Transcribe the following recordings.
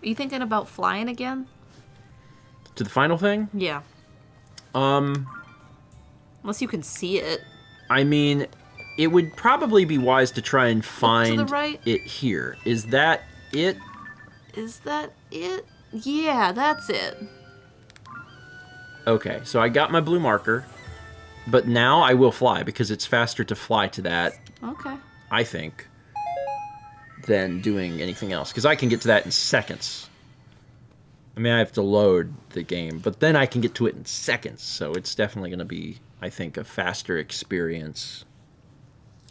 Are you thinking about flying again? To the final thing? Yeah. Unless you can see it. I mean, it would probably be wise to try and find to the right. it here. Is that it? Is that it? Yeah, that's it. Okay, so I got my blue marker, but now I will fly because it's faster to fly to that. Okay. I think, than doing anything else, because I can get to that in seconds. I mean, I have to load the game, but then I can get to it in seconds, so it's definitely going to be, I think, a faster experience.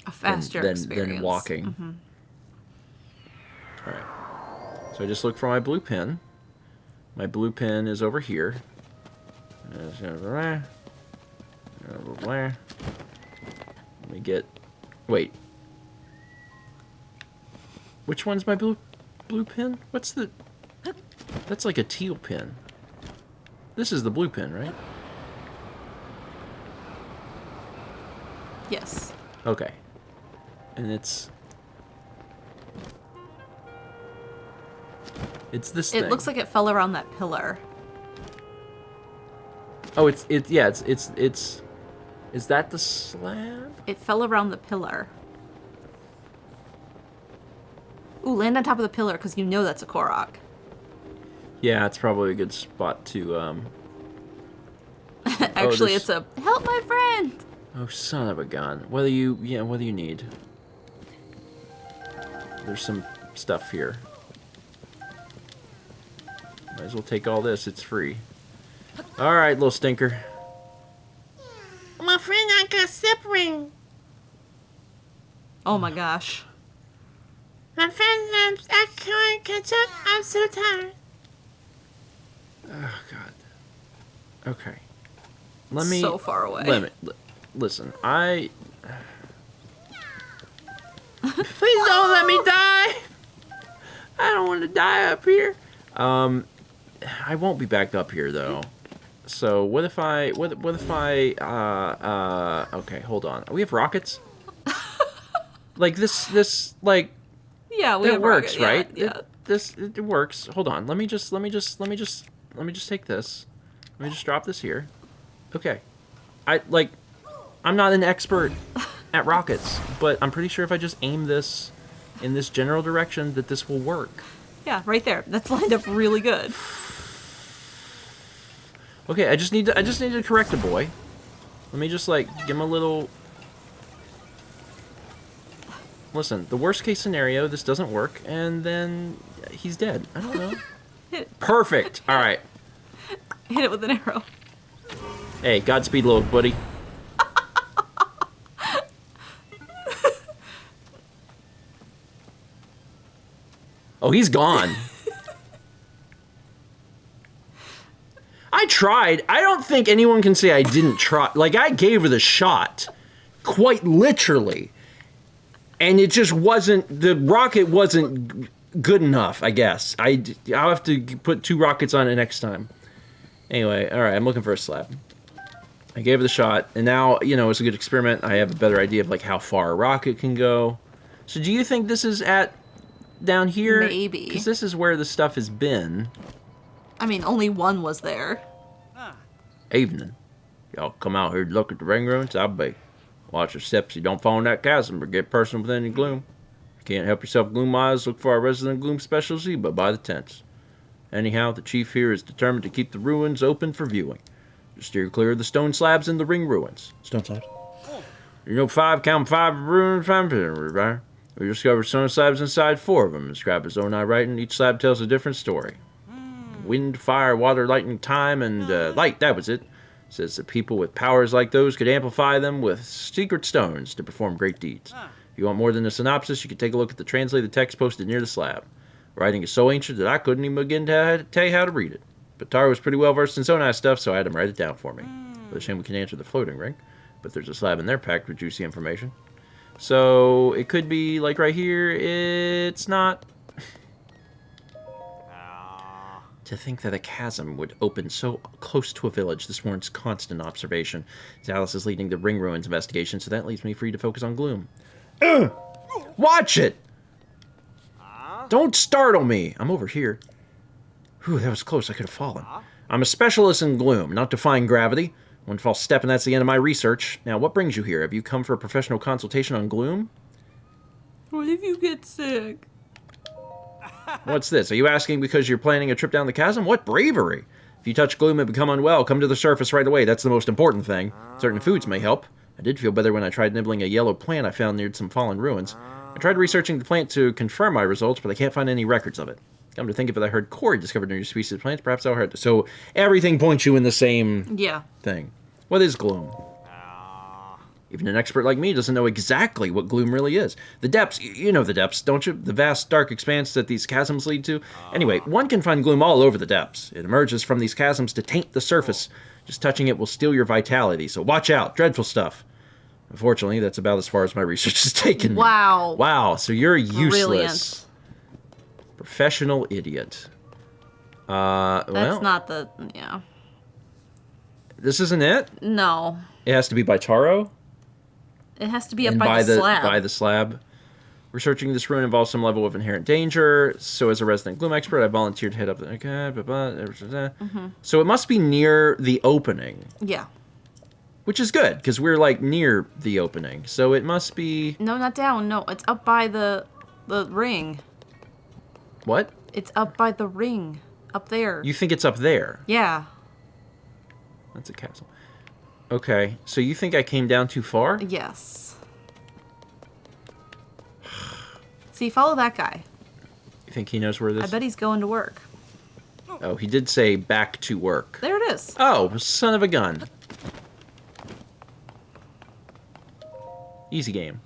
A faster experience. Than walking. Mm-hmm. All right. So I just look for my blue pin. My blue pin is over here. Let me get... Wait. Which one's my blue pin? What's the... That's like a teal pin. This is the blue pin, right? Yes. Okay. And it's this thing. It looks like it fell around that pillar. Oh, is that the slab? It fell around the pillar. Ooh, land on top of the pillar, because you know that's a Korok. Yeah, it's probably a good spot to, Actually, it's a, help my friend! Oh, son of a gun. What do you need? There's some stuff here. Might as well take all this, it's free. Alright, little stinker. My friend, I got separated. Oh my gosh. My friend, I can't catch up. I'm so tired. Oh, God. Okay. Let me... So far away. Listen, Please don't let me die. I don't want to die up here. I won't be back up here, though. So, what if I... Okay, hold on. We have rockets? Like, this, like... Yeah, we that have works, rocket, right? Yeah. It works. Hold on. Let me just take this. Let me just drop this here. Okay. I'm not an expert at rockets, but I'm pretty sure if I just aim this in this general direction that this will work. Yeah, right there. That's lined up really good. Okay, I just need to correct a boy. Let me just like give him a little. Listen, the worst case scenario, this doesn't work, and then he's dead. I don't know. Perfect. All right. Hit it with an arrow. Hey, Godspeed, little buddy. Oh, he's gone. I tried. I don't think anyone can say I didn't try. Like, I gave her the shot. Quite literally. And it just wasn't... The rocket wasn't good enough, I guess. I'll have to put 2 rockets on it next time. Anyway, alright, I'm looking for a slab. I gave her the shot, and now, you know, it's a good experiment. I have a better idea of, like, how far a rocket can go. So do you think this is at... down here? Maybe. Because this is where the stuff has been. I mean, only one was there. Evening. Y'all come out here to look at the ring ruins? I'll be. Watch your steps so you don't fall in that chasm or get personal with any gloom. You can't help yourself, gloom eyes. Look for our resident gloom specialty, but by the tents. Anyhow, the chief here is determined to keep the ruins open for viewing. Just steer clear of the stone slabs in the ring ruins. Stone slabs? You know 5, count 5 ruins, right? We discovered stone slabs inside 4 of them. Inscribed his own eye writing. Each slab tells a different story. Wind, fire, water, lightning, time, and light. That was it. Says that people with powers like those could amplify them with secret stones to perform great deeds. If you want more than a synopsis, you can take a look at the translated text posted near the slab. Writing is so ancient that I couldn't even begin to tell you how to read it. But Taro was pretty well versed in Sonai stuff, so I had him write it down for me. With a shame we can answer the floating ring, but there's a slab in there packed with juicy information. So it could be like right here. It's not. To think that a chasm would open so close to a village, this warrants constant observation. Alice is leading the ring ruins investigation, so that leaves me free to focus on gloom. Watch it! Don't startle me! I'm over here. Whew, that was close. I could have fallen. I'm a specialist in gloom, not defying gravity. One false step and that's the end of my research. Now, what brings you here? Have you come for a professional consultation on gloom? What if you get sick? What's this? Are you asking because you're planning a trip down the chasm? What bravery! If you touch gloom and become unwell, come to the surface right away. That's the most important thing. Certain foods may help. I did feel better when I tried nibbling a yellow plant I found near some fallen ruins. I tried researching the plant to confirm my results, but I can't find any records of it. Come to think of it, I heard Corey discovered a new species of plants. Perhaps I'll heard. So everything points you in the same thing. What is gloom? Even an expert like me doesn't know exactly what gloom really is. The depths, you know the depths, don't you? The vast, dark expanse that these chasms lead to. Anyway, one can find gloom all over the depths. It emerges from these chasms to taint the surface. Just touching it will steal your vitality, so watch out. Dreadful stuff. Unfortunately, that's about as far as my research has taken me. Wow. Wow, so you're useless. Brilliant. Professional idiot. That's well, not the... Yeah. This isn't it? No. It has to be by Taro? It has to be up And by the slab. By the slab. Researching this ruin involves some level of inherent danger, so as a resident gloom expert, I volunteered to head up the... Okay, So it must be near the opening. Yeah. Which is good, because we're, like, near the opening. So it must be... No, not down. No, it's up by the ring. What? It's up by the ring. Up there. You think it's up there? Yeah. That's a castle. Okay, so you think I came down too far? Yes. See, follow that guy. You think he knows where this... I bet he's going to work. Oh, he did say back to work. There it is. Oh, son of a gun. Easy game.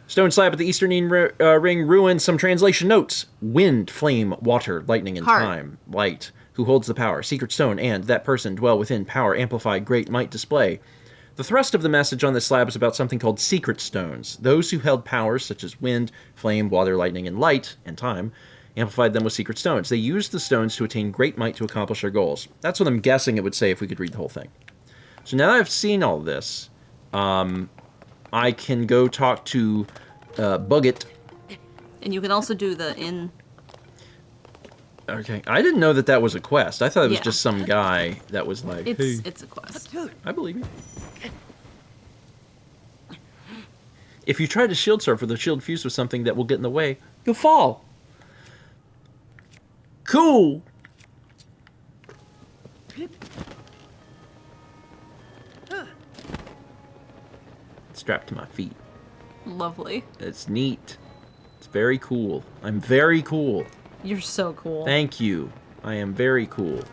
Stone slab at the eastern ring ruins. Some translation notes. Wind, flame, water, lightning, and Heart. time. Light. Who holds the power? Secret stone. And that person dwell within power amplified great might display. The thrust of the message on this slab is about something called secret stones. Those who held powers such as wind, flame, water, lightning, and light, and time, amplified them with secret stones. They used the stones to attain great might to accomplish their goals. That's what I'm guessing it would say if we could read the whole thing. So now that I've seen all this, I can go talk to Buggit. And you can also do the in... Okay. I didn't know that that was a quest. I thought it was Yeah. just some guy that was like, hey, It's a quest. I believe you. If you try to shield surf with a shield fused with something that will get in the way, you'll fall. Cool. Strapped to my feet. Lovely. It's neat. It's very cool. I'm very cool. You're so cool. Thank you. I am very cool.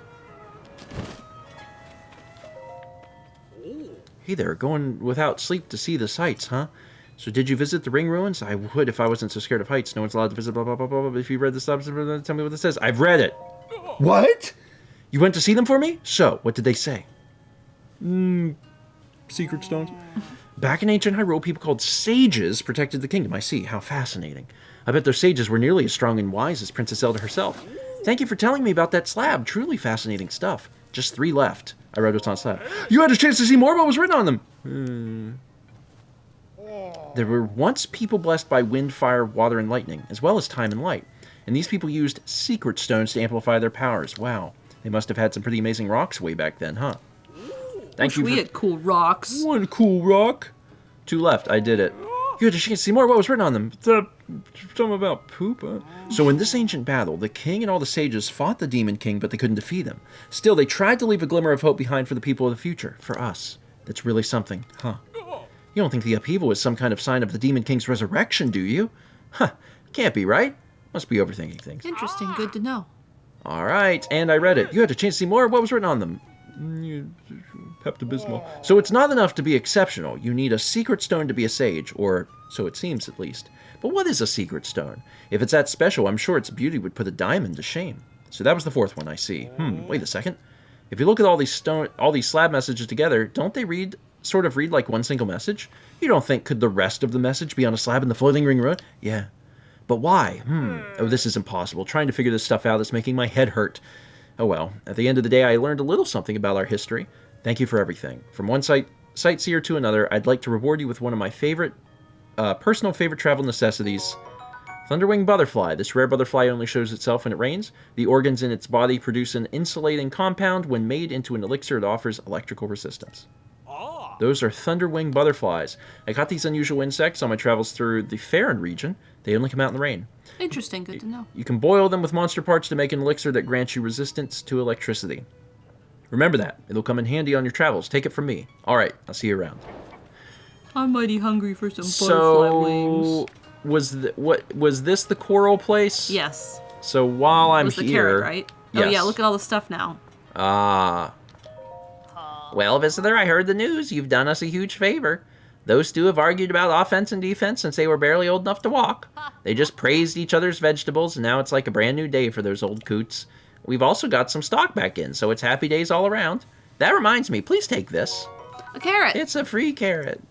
Hey there, going without sleep to see the sights, huh? So did you visit the ring ruins? I would if I wasn't so scared of heights. No one's allowed to visit blah blah blah blah blah. But if you read the stuff, tell me what it says. I've read it. What? You went to see them for me? So, what did they say? Secret stones? Back in ancient Hyrule, people called sages protected the kingdom. I see. How fascinating. I bet those sages were nearly as strong and wise as Princess Zelda herself. Thank you for telling me about that slab. Truly fascinating stuff. Just 3 left. I read what's on the slab. You had a chance to see more of what was written on them. There were once people blessed by wind, fire, water, and lightning, as well as time and light. And these people used secret stones to amplify their powers. Wow. They must have had some pretty amazing rocks way back then, huh? Thank you. We had cool rocks. One cool rock. 2 left. I did it. You had a chance to see more. What was written on them? Something about poop. So in this ancient battle, the king and all the sages fought the demon king, but they couldn't defeat him. Still, they tried to leave a glimmer of hope behind for the people of the future. For us. That's really something, huh? You don't think the upheaval is some kind of sign of the demon king's resurrection, do you? Huh. Can't be, right? Must be overthinking things. Interesting. Good to know. All right, and I read it. You had a chance to see more. What was written on them? Pepto-Bismol. So it's not enough to be exceptional. You need a secret stone to be a sage, or so it seems at least. But what is a secret stone? If it's that special, I'm sure its beauty would put a diamond to shame. So that was the 4th one, I see. Wait a second. If you look at all these slab messages together, don't they sort of read like one single message? You don't think could the rest of the message be on a slab in the floating ring road? Yeah. But why? Oh, this is impossible. Trying to figure this stuff out is making my head hurt. Oh well, at the end of the day, I learned a little something about our history. Thank you for everything. From one sightseer to another, I'd like to reward you with one of my personal favorite travel necessities, Thunderwing butterfly. This rare butterfly only shows itself when it rains. The organs in its body produce an insulating compound. When made into an elixir, it offers electrical resistance. Those are thunderwing butterflies. I caught these unusual insects on my travels through the Farron region. They only come out in the rain. Interesting. Good to know. You can boil them with monster parts to make an elixir that grants you resistance to electricity. Remember that. It'll come in handy on your travels. Take it from me. All right, I'll see you around. I'm mighty hungry for some butterfly wings. Was this the coral place? Yes. So while I'm was the here, carrot, right? Yes. Oh yeah, look at all the stuff now. Well, visitor, I heard the news. You've done us a huge favor. Those two have argued about offense and defense since they were barely old enough to walk. They just praised each other's vegetables, and now it's like a brand new day for those old coots. We've also got some stock back in, so it's happy days all around. That reminds me, please take this. A carrot. It's a free carrot.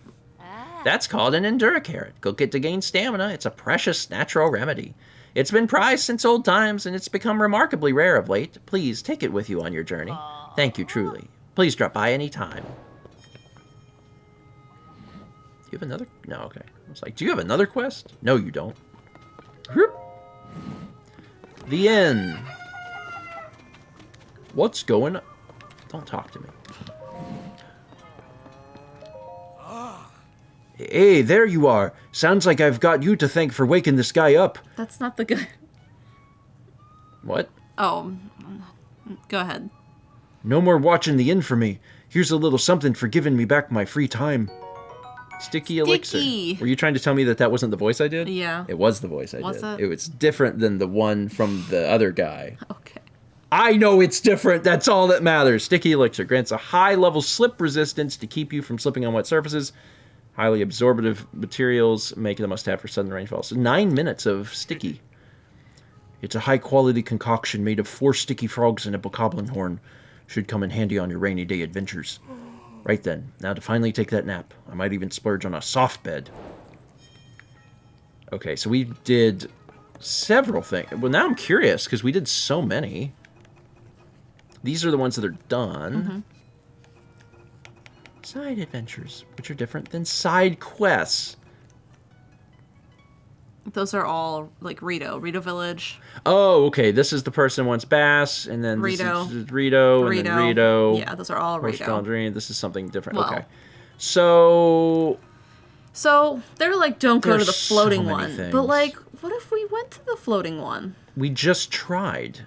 That's called an Endura carrot. Cook it to gain stamina. It's a precious natural remedy. It's been prized since old times, and it's become remarkably rare of late. Please take it with you on your journey. Thank you truly. Please drop by any time. Do you have another? No, okay. I was like, do you have another quest? No, you don't. The inn. What's going on? Don't talk to me. Hey, there you are. Sounds like I've got you to thank for waking this guy up. That's not the guy. What? Oh, go ahead. No more watching the inn for me. Here's a little something for giving me back my free time. Sticky elixir. Were you trying to tell me that wasn't the voice I did? Yeah. It was the voice I Was did. it? It was different than the one from the other guy. Okay. I know it's different. That's all that matters. Sticky elixir grants a high-level slip resistance to keep you from slipping on wet surfaces. Highly absorptive materials make it a must-have for sudden rainfall. So 9 minutes of sticky. It's a high-quality concoction made of 4 sticky frogs and a bokoblin horn. Should come in handy on your rainy day adventures. Right then, now to finally take that nap. I might even splurge on a soft bed. Okay, so we did several things. Well, now I'm curious, because we did so many. These are the ones that are done. Mm-hmm. Side adventures, which are different than side quests. Those are all like Rito Village. Oh, okay. This is the person who wants Bass, and then Rito. This is Rito, and then Rito. Yeah, those are all Rito. Dream. This is something different. Well, okay. So they're like, don't go to the there's floating so many one. things. But like, what if we went to the floating one? we just tried.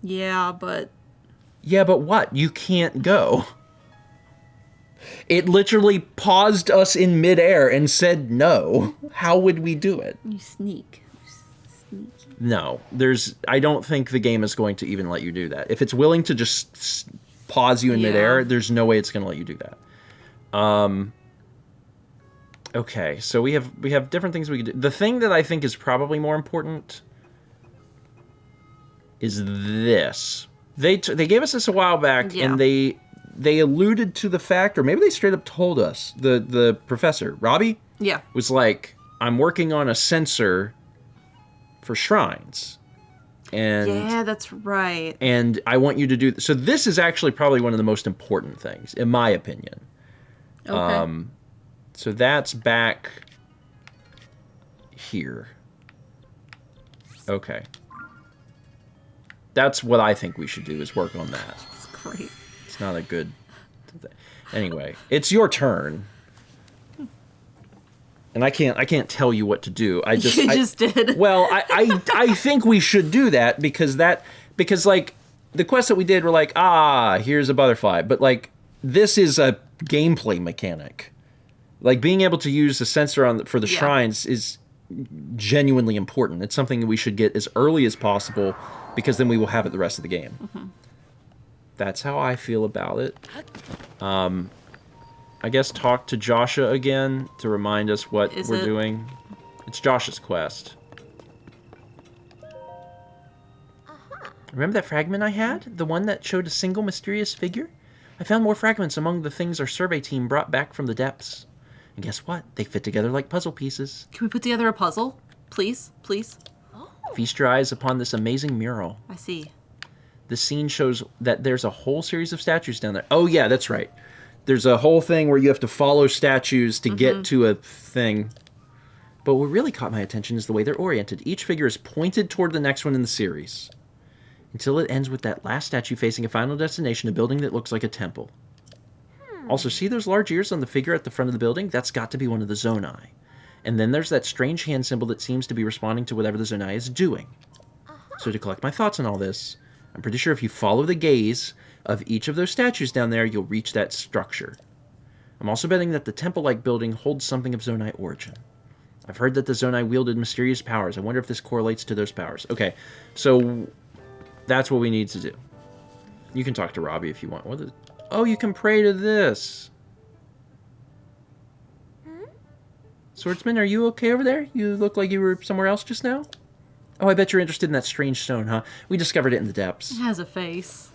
Yeah, but Yeah, but what? You can't go. It literally paused us in midair and said no. How would we do it? you sneak. No, I don't think the game is going to even let you do that. If it's willing to just pause you in midair, there's no way it's going to let you do that. Okay, so we have different things we could do. The thing that I think is probably more important is this. They gave us this a while back, and they alluded to the fact, or maybe they straight up told us, the professor, Robbie, was like, I'm working on a sensor for shrines. And yeah, that's right. And I want you to do so this is actually probably one of the most important things, in my opinion. Okay. So that's back here. Okay. That's what I think we should do, is work on that. That's great. It's not a good... Anyway, it's your turn. And I can't tell you what to do. I just did. Well, I think we should do that because like the quest that we did were like, here's a butterfly, but like this is a gameplay mechanic. Like being able to use the sensor for the shrines is genuinely important. It's something that we should get as early as possible because then we will have it the rest of the game. Mm-hmm. That's how I feel about it. I guess talk to Joshua again to remind us what we're doing. It's Josh's quest. Remember that fragment I had? The one that showed a single mysterious figure? I found more fragments among the things our survey team brought back from the depths. And guess what? They fit together like puzzle pieces. Can we put together a puzzle? Please? Feast your eyes upon this amazing mural. I see. The scene shows that there's a whole series of statues down there. Oh yeah, that's right. There's a whole thing where you have to follow statues to get to a thing. But what really caught my attention is the way they're oriented. Each figure is pointed toward the next one in the series, until it ends with that last statue facing a final destination, a building that looks like a temple. Also, see those large ears on the figure at the front of the building? That's got to be one of the Zonai. And then there's that strange hand symbol that seems to be responding to whatever the Zonai is doing. So to collect my thoughts on all this, I'm pretty sure if you follow the gaze of each of those statues down there, you'll reach that structure. I'm also betting that the temple-like building holds something of Zonai origin. I've heard that the Zonai wielded mysterious powers. I wonder if this correlates to those powers. Okay, so that's what we need to do. You can talk to Robbie if you want. Oh, you can pray to this. Swordsman, are you okay over there? You look like you were somewhere else just now. Oh, I bet you're interested in that strange stone, huh? We discovered it in the depths. It has a face.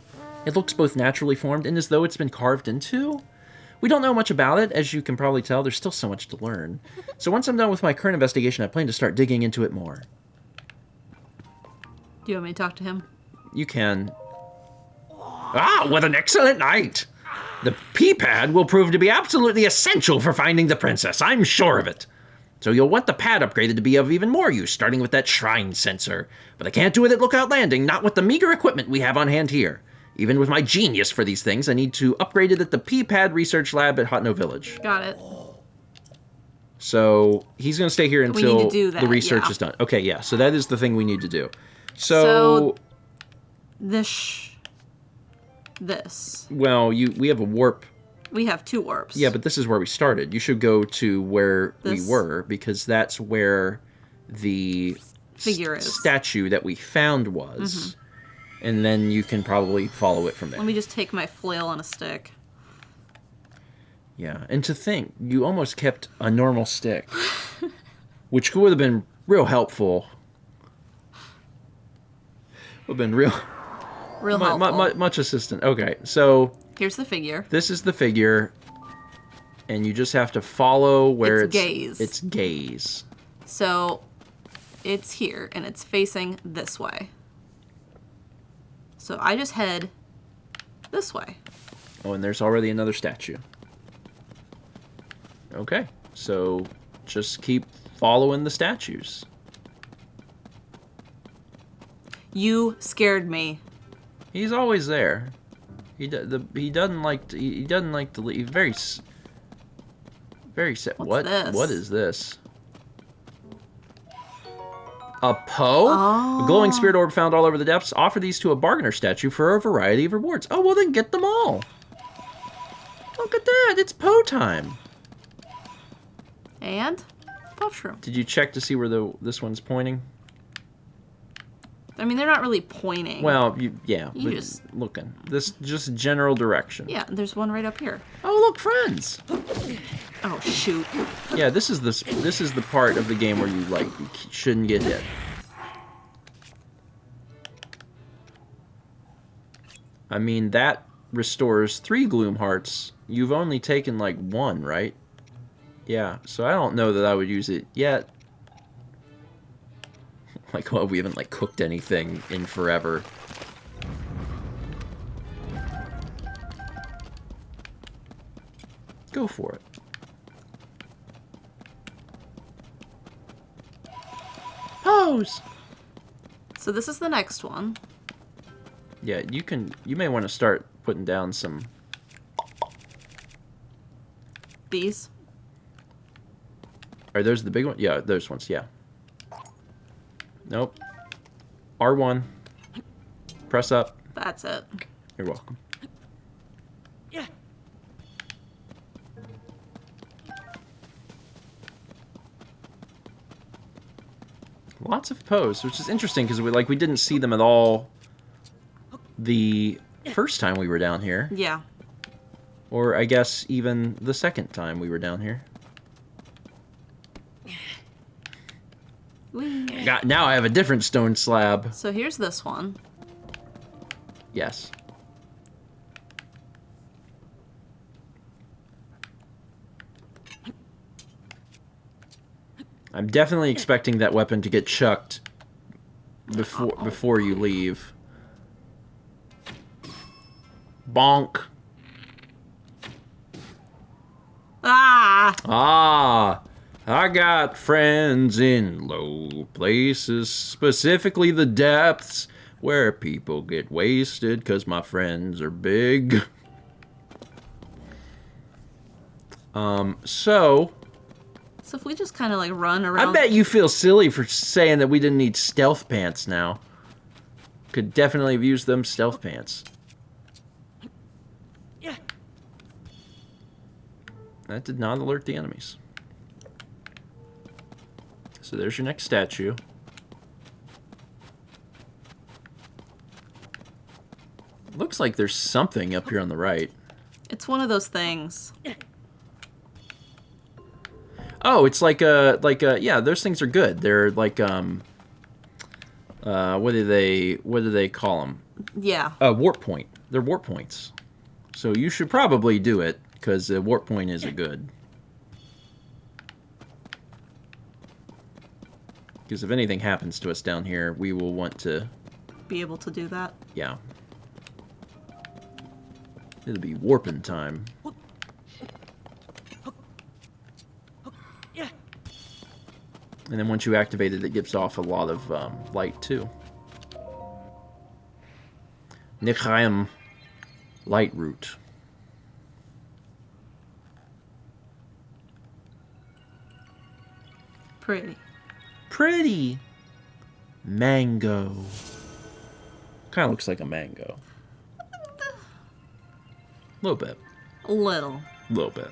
It looks both naturally formed and as though it's been carved into. We don't know much about it, as you can probably tell. There's still so much to learn. So once I'm done with my current investigation, I plan to start digging into it more. Do you want me to talk to him? You can. Ah, what an excellent night! The P-pad will prove to be absolutely essential for finding the princess. I'm sure of it. So you'll want the pad upgraded to be of even more use, starting with that shrine sensor. But I can't do it at Lookout Landing, not with the meager equipment we have on hand here. Even with my genius for these things, I need to upgrade it at the P-pad research lab at Hotno Village. Got it. So he's going to stay here until need to do that, the research yeah. is done. Okay, yeah, so that is the thing we need to do. So this. Well, we have a warp. We have 2 warps. Yeah, but this is where we started. You should go to where we were, because that's where the figure is. Statue that we found was. Mm-hmm. And then you can probably follow it from there. Let me just take my flail on a stick. Yeah, and to think, you almost kept a normal stick, which would have been real helpful. Would have been real helpful. Much assistant. Okay, so here's the figure. This is the figure, and you just have to follow where its gaze. Its gaze. So it's here, and it's facing this way. So I just head this way. Oh, and there's already another statue. Okay, so just keep following the statues. You scared me. He's always there. He doesn't like to leave. Very sad. What's this? What is this? A Poe? Oh. A glowing spirit orb found all over the depths. Offer these to a bargainer statue for a variety of rewards. Oh, well then get them all. Look at that. It's Poe time. And puff shroom. Did you check to see where this one's pointing? I mean, they're not really pointing. Well, you just looking. This just general direction. Yeah, there's one right up here. Oh, look, friends. Oh shoot. Yeah, this is the part of the game where you shouldn't get hit. I mean, that restores 3 gloom hearts. You've only taken 1, right? Yeah, so I don't know that I would use it yet. Well, we haven't cooked anything in forever. Go for it. Pose! So this is the next one. Yeah, you may want to start putting down some... These? Are those the big ones? Yeah, those ones, yeah. Nope. R1. Press up. That's it. You're welcome. Yeah. Lots of Poes, which is interesting because we didn't see them at all the first time we were down here. Yeah. Or I guess even the second time we were down here. Now I have a different stone slab. So here's this one. Yes. I'm definitely expecting that weapon to get chucked before you leave. Bonk. Ah! Ah! I got friends in low places, specifically the depths, where people get wasted because my friends are big. So if we just kind of like run around. I bet you feel silly for saying that we didn't need stealth pants now. Could definitely have used them stealth pants. Yeah. That did not alert the enemies. So there's your next statue. Looks like there's something up here on the right. It's one of those things. Oh, it's like a yeah, those things are good. They're like what do they call them? Yeah. Warp point. They're warp points. So you should probably do it because the warp point is a good. Because if anything happens to us down here, we will want to Be able to do that. yeah. It'll be warping time. Yeah. And then once you activate it, it gives off a lot of light too. Nichaim light root. Pretty. Pretty. Mango. Kind of looks like a mango. A little bit. A little. A little bit.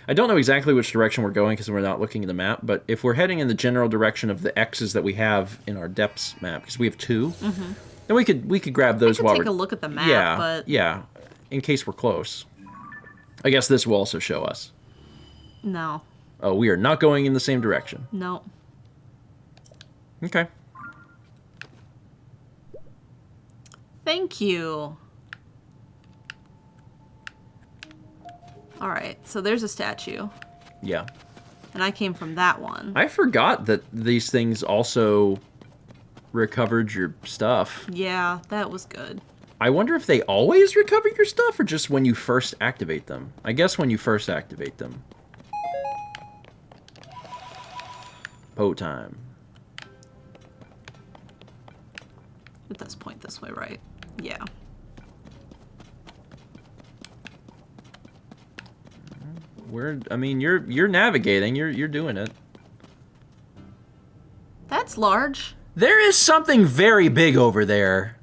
I don't know exactly which direction we're going because we're not looking at the map, but if we're heading in the general direction of the X's that we have in our depths map, because we have two, then we could grab those while Take we're a look at the map, yeah, but yeah, in case we're close. I guess this will also show us. no. Oh, we are not going in the same direction. No. Okay. Thank you. Alright, so there's a statue. Yeah. And I came from that one. I forgot that these things also recovered your stuff. Yeah, that was good. I wonder if they always recover your stuff or just when you first activate them. I guess when you first activate them. Po time. It does point this way, right? Yeah. I mean, you're navigating. You're doing it. That's large. There is something very big over there.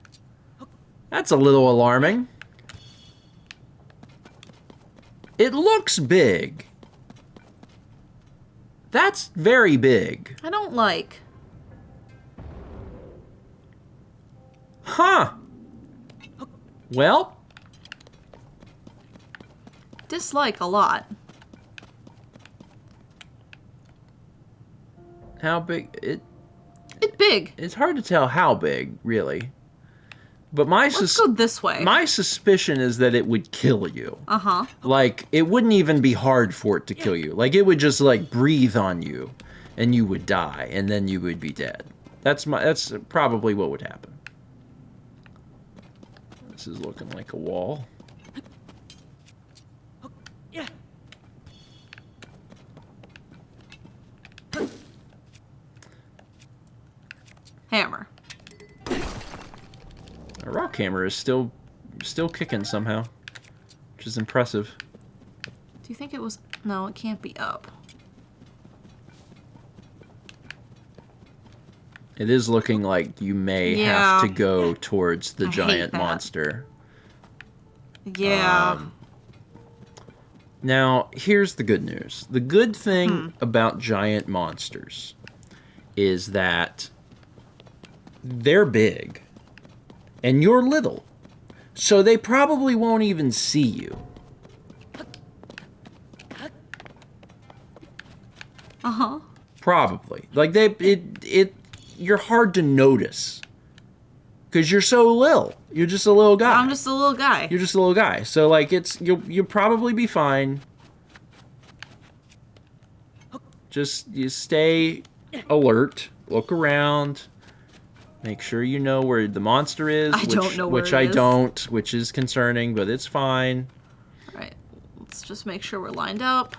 That's a little alarming. It looks big. That's very big. I don't like. Huh. Well, Dislike a lot. how big it? It's big. It's hard to tell how big, really. But Let's go this way. my suspicion is that it would kill you. Uh-huh. Like, it wouldn't even be hard for it to kill you. Like, it would just, like, breathe on you, and you would die, and then you would be dead. That's probably what would happen. This is looking like a wall. Yeah. Hammer. A rock hammer is still kicking somehow, which is impressive. Do you think it was... No, it can't be up. It is looking like you may Yeah. have to go towards the I hate giant that. monster. Yeah. Now, here's the good news. The good thing about giant monsters is that they're big and you're little. So they probably won't even see you. Uh-huh. Probably. Like you're hard to notice. Cuz you're so little. You're just a little guy. I'm just a little guy. You're just a little guy. So like you'll probably be fine. Just you stay alert, look around, make sure you know where the monster is. I don't know where which it I is. don't, which is concerning, but it's fine. All right. Let's just make sure we're lined up.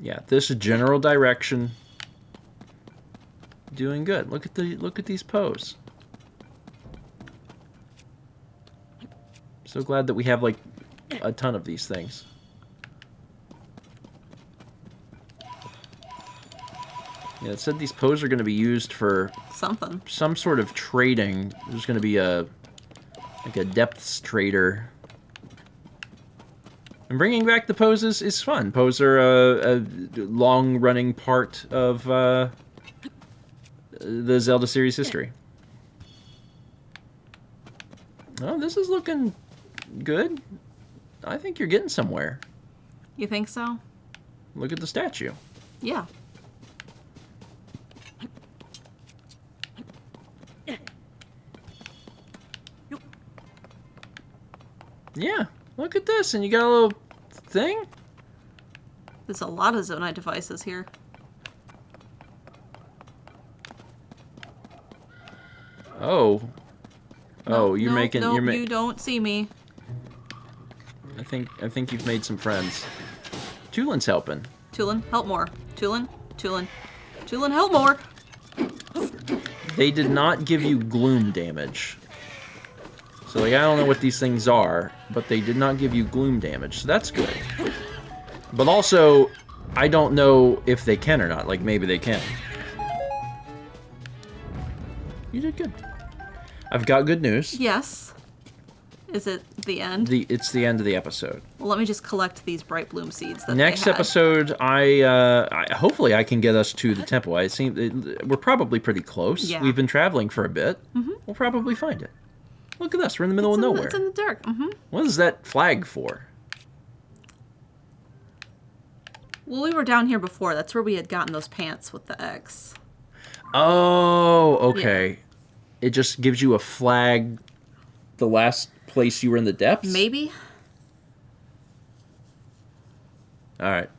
Yeah, this general direction. Doing good. Look at these pose. So glad that we have like a ton of these things. Yeah, it said these poses are going to be used for Something. some sort of trading. There's going to be a depths trader. And bringing back the poses is fun. Poses are a long-running part of the Zelda series history. Oh, this is looking good. I think you're getting somewhere. You think so? Look at the statue. Yeah. Yeah, look at this, and you got a little thing? There's a lot of Zonite devices here. Oh. No, you're no, making... no, you're you don't see me. I think you've made some friends. Tulin's helping. Tulin, help more. Tulin, help more. They did not give you gloom damage. So, like, I don't know what these things are, but they did not give you gloom damage, so that's good. But also, I don't know if they can or not. Like, maybe they can. You did good. I've got good news. Yes. Is it the end? It's the end of the episode. Well, let me just collect these bright bloom seeds. That Next they had. episode, I hopefully I can get us to the temple. We're probably pretty close. Yeah. We've been traveling for a bit. Mm-hmm. We'll probably find it. Look at us. We're in the middle of nowhere. It's in the dark. Mm-hmm. What is that flag for? Well, we were down here before. That's where we had gotten those pants with the X. Oh, okay. Yeah. It just gives you a flag the last place you were in the depths? Maybe. All right.